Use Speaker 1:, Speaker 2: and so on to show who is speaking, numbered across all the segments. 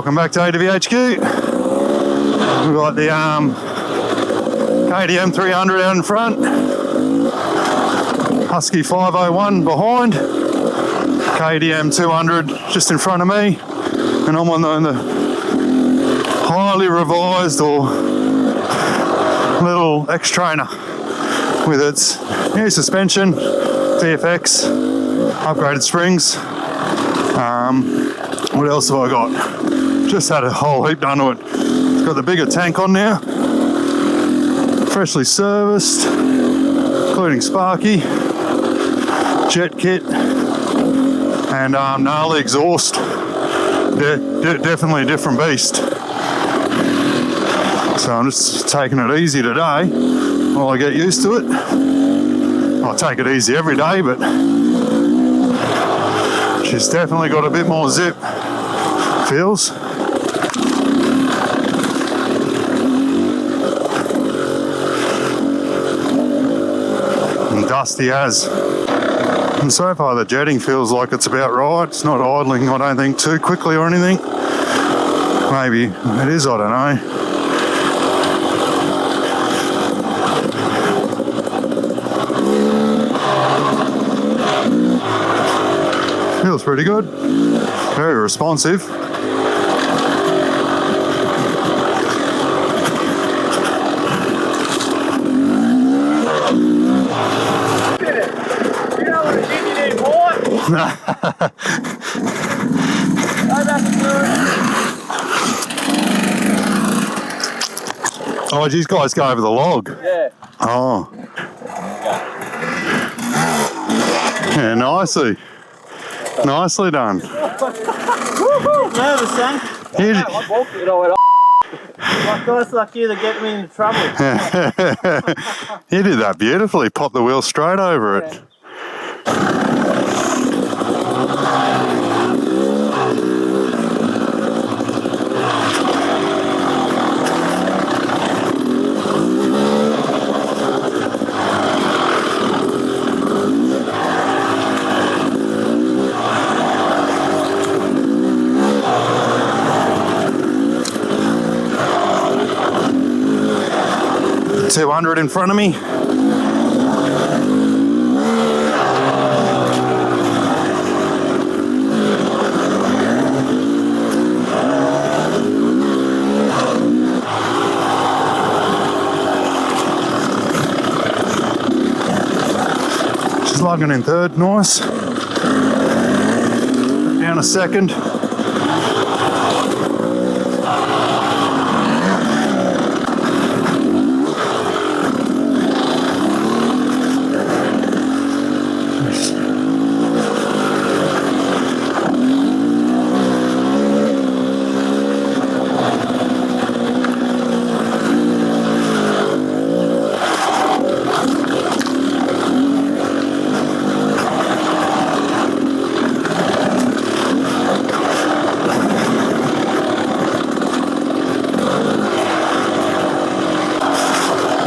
Speaker 1: Welcome back to AWHQ. We've got the KTM 300 out in front, Husky 501 behind, KTM 200 just in front of me, and I'm on the highly revised or little Xtrainer with its new suspension, TFX, upgraded springs. What else have I got? Just had a whole heap done to it. It's got the bigger tank on now, freshly serviced, including Sparky, jet kit, and gnarly exhaust. Definitely a different beast. So I'm just taking it easy today while I get used to it. I take it easy every day, but she's definitely got a bit more zip. Feels. And dusty as. And so far the jetting feels like it's about right. It's not idling, I don't think, too quickly or anything. Maybe it is, I don't know. Feels pretty good. Very responsive. Oh, these guys go over the log.
Speaker 2: Yeah.
Speaker 1: Oh. Yeah, nicely. Nicely done.
Speaker 2: Nervous, son. I walked it, I went, like guys like you that get me into trouble.
Speaker 1: You did that beautifully. Popped the wheel straight over it. Yeah. 200 in front of me. She's lugging in third, nice. Down a second.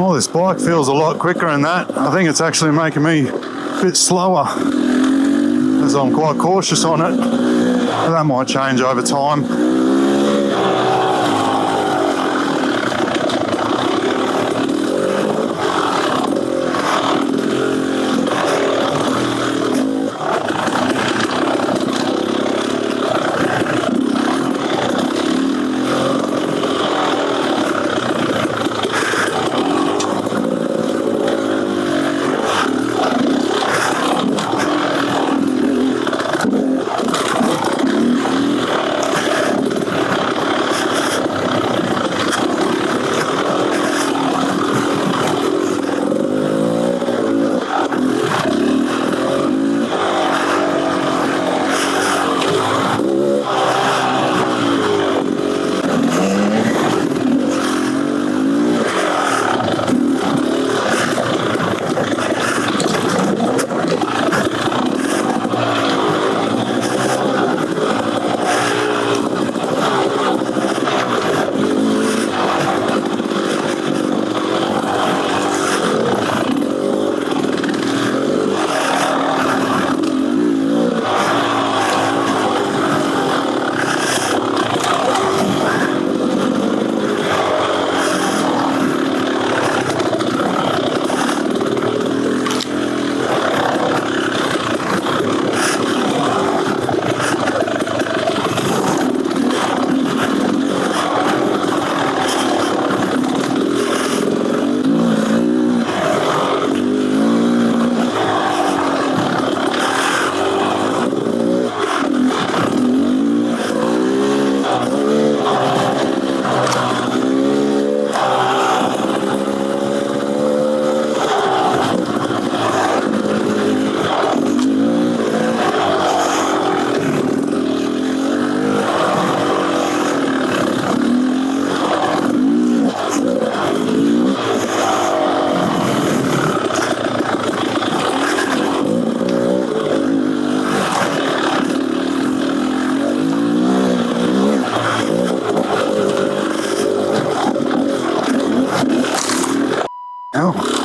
Speaker 1: Oh, this bike feels a lot quicker than that. I think it's actually making me a bit slower as I'm quite cautious on it. But that might change over time. Oh.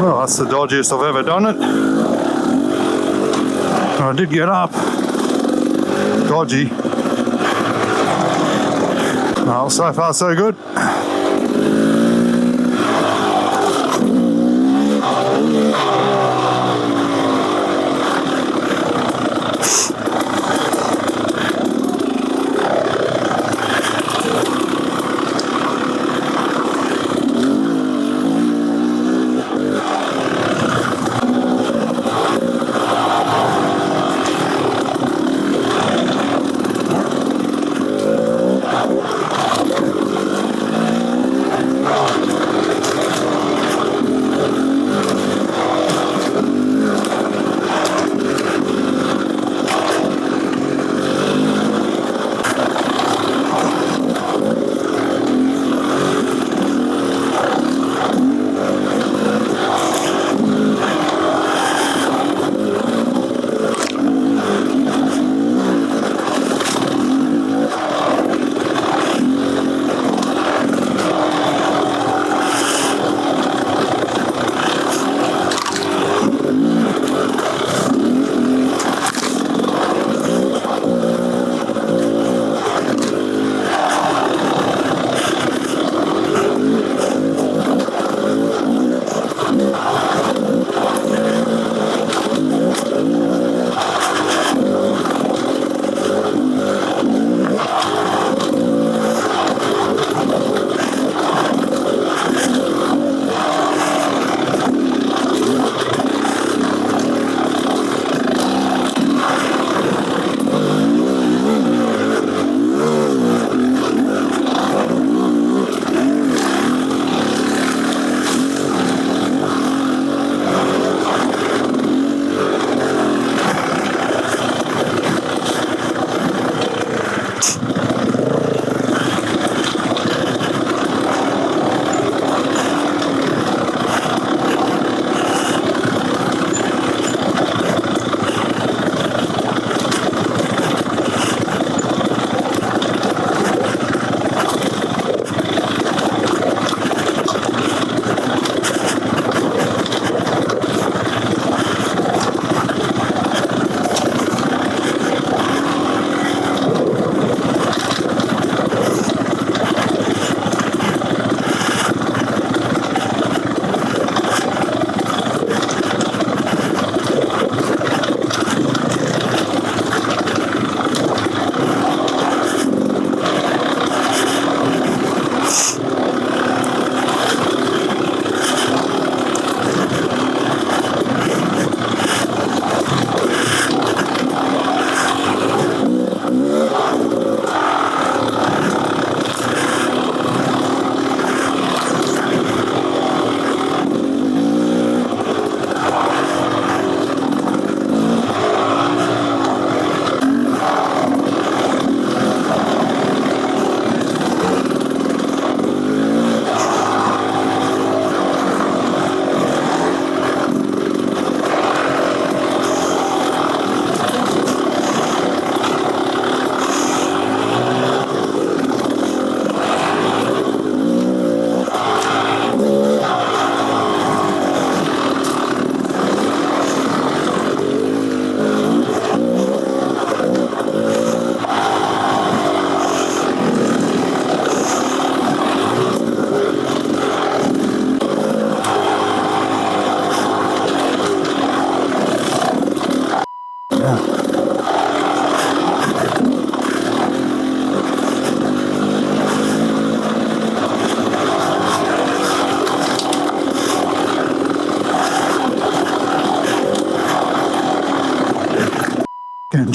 Speaker 1: Well, that's the dodgiest I've ever done it. I did get up. Dodgy. Well, so far so good.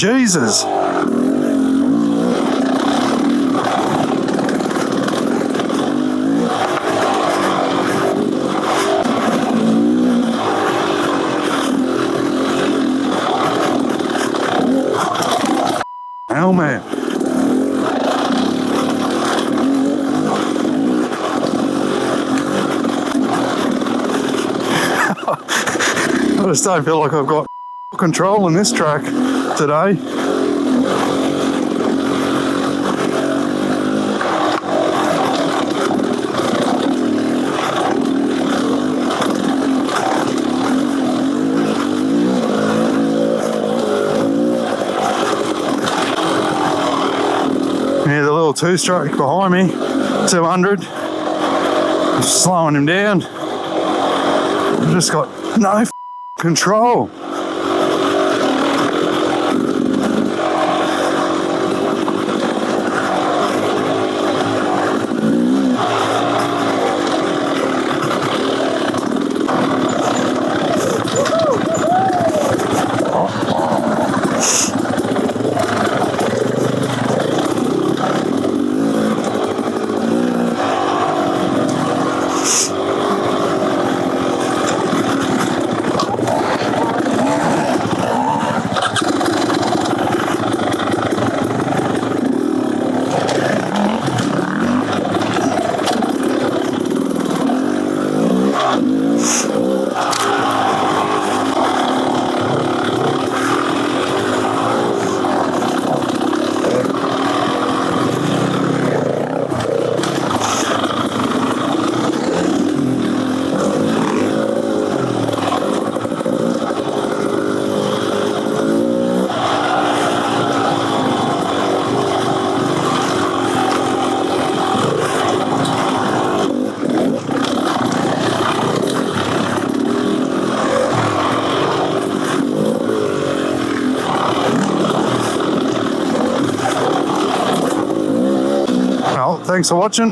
Speaker 1: Jesus. Hell, man. I just don't feel like I've got control in this track today. Yeah, the little two-stroke behind me, 200. I'm slowing him down. I've just got no control. Well, thanks for watching.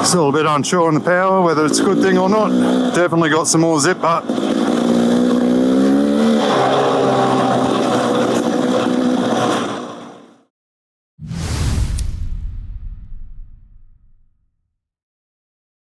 Speaker 1: Still a bit unsure on the power, whether it's a good thing or not. Definitely got some more zip, but